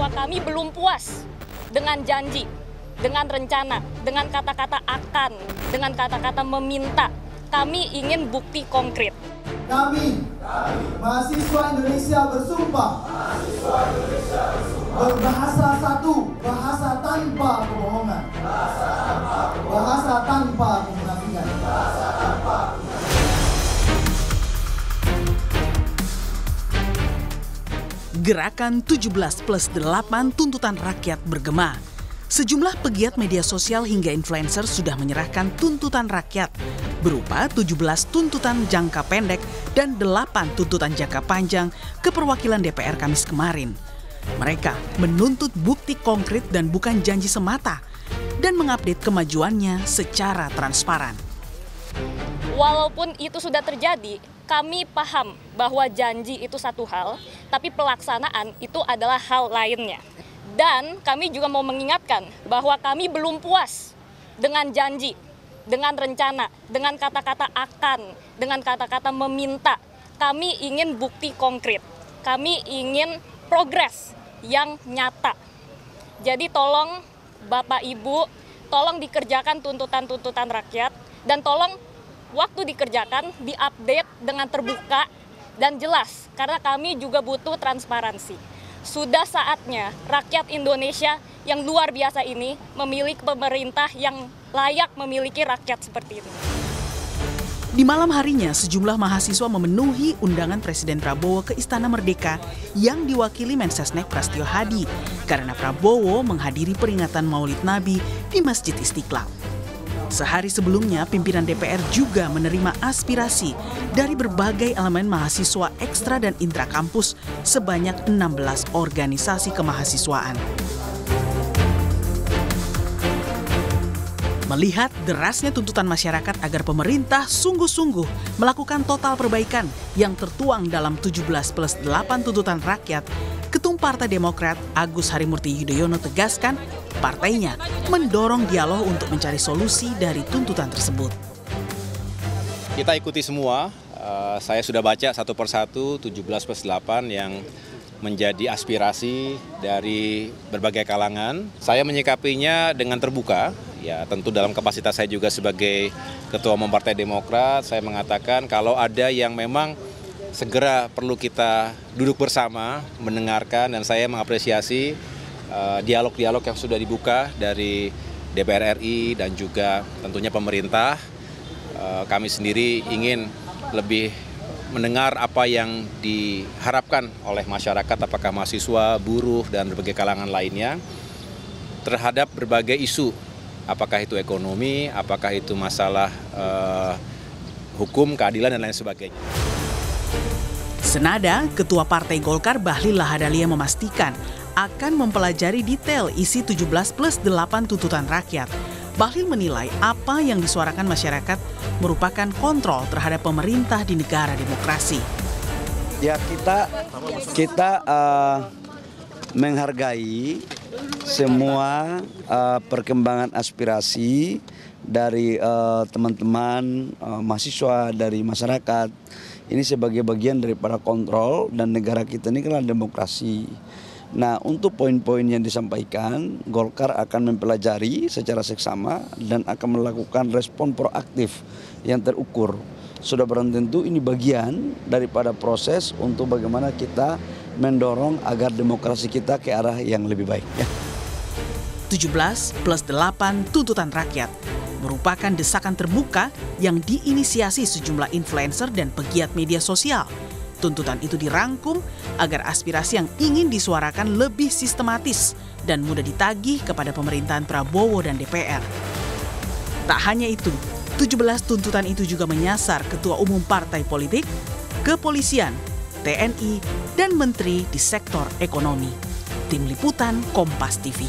bahwa kami belum puas dengan janji, dengan rencana, dengan kata-kata akan, dengan kata-kata meminta. Kami ingin bukti konkret. Kami, mahasiswa Indonesia bersumpah, berbahasa satu, bahasa tanpa kebohongan, bahasa tanpa kemunafikan. Gerakan 17+8 tuntutan rakyat bergema. Sejumlah pegiat media sosial hingga influencer sudah menyerahkan tuntutan rakyat berupa 17 tuntutan jangka pendek dan 8 tuntutan jangka panjang ke perwakilan DPR Kamis kemarin. Mereka menuntut bukti konkret dan bukan janji semata dan mengupdate kemajuannya secara transparan. Walaupun itu sudah terjadi, kami paham bahwa janji itu satu hal, tapi pelaksanaan itu adalah hal lainnya. Dan kami juga mau mengingatkan bahwa kami belum puas dengan janji, dengan rencana, dengan kata-kata akan, dengan kata-kata meminta. Kami ingin bukti konkret, kami ingin progres yang nyata. Jadi tolong Bapak Ibu, tolong dikerjakan tuntutan-tuntutan rakyat, dan tolong waktu dikerjakan diupdate dengan terbuka dan jelas, karena kami juga butuh transparansi. Sudah saatnya rakyat Indonesia yang luar biasa ini memiliki pemerintah yang layak memiliki rakyat seperti ini. Di malam harinya, sejumlah mahasiswa memenuhi undangan Presiden Prabowo ke Istana Merdeka yang diwakili Mensesnek Prasetyo Hadi karena Prabowo menghadiri peringatan Maulid Nabi di Masjid Istiqlal. Sehari sebelumnya, pimpinan DPR juga menerima aspirasi dari berbagai elemen mahasiswa ekstra dan intrakampus sebanyak 16 organisasi kemahasiswaan. Melihat derasnya tuntutan masyarakat agar pemerintah sungguh-sungguh melakukan total perbaikan yang tertuang dalam 17+8 tuntutan rakyat, Ketum Partai Demokrat Agus Harimurti Yudhoyono tegaskan partainya mendorong dialog untuk mencari solusi dari tuntutan tersebut. Kita ikuti semua, saya sudah baca satu persatu 17+8 yang menjadi aspirasi dari berbagai kalangan. Saya menyikapinya dengan terbuka, ya tentu dalam kapasitas saya juga sebagai Ketua Umum Partai Demokrat, saya mengatakan kalau ada yang memang segera perlu kita duduk bersama, mendengarkan, dan saya mengapresiasi dialog-dialog yang sudah dibuka dari DPR RI dan juga tentunya pemerintah. Kami sendiri ingin lebih mendengar apa yang diharapkan oleh masyarakat, apakah mahasiswa, buruh, dan berbagai kalangan lainnya terhadap berbagai isu, apakah itu ekonomi, apakah itu masalah hukum, keadilan, dan lain sebagainya. Senada, Ketua Partai Golkar Bahlil Lahadalia memastikan akan mempelajari detail isi 17+8 tuntutan rakyat. Bahlil menilai apa yang disuarakan masyarakat merupakan kontrol terhadap pemerintah di negara demokrasi. Ya, kita menghargai semua perkembangan aspirasi dari teman-teman mahasiswa, dari masyarakat. Ini sebagai bagian daripada kontrol, dan negara kita ini kan demokrasi. Nah, untuk poin-poin yang disampaikan, Golkar akan mempelajari secara seksama dan akan melakukan respon proaktif yang terukur. Sudah barang tentu ini bagian daripada proses untuk bagaimana kita mendorong agar demokrasi kita ke arah yang lebih baik. Ya. 17+8 tuntutan rakyat merupakan desakan terbuka yang diinisiasi sejumlah influencer dan pegiat media sosial. Tuntutan itu dirangkum agar aspirasi yang ingin disuarakan lebih sistematis dan mudah ditagih kepada pemerintahan Prabowo dan DPR. Tak hanya itu, 17 tuntutan itu juga menyasar ketua umum partai politik, kepolisian, TNI, dan menteri di sektor ekonomi. Tim Liputan Kompas TV.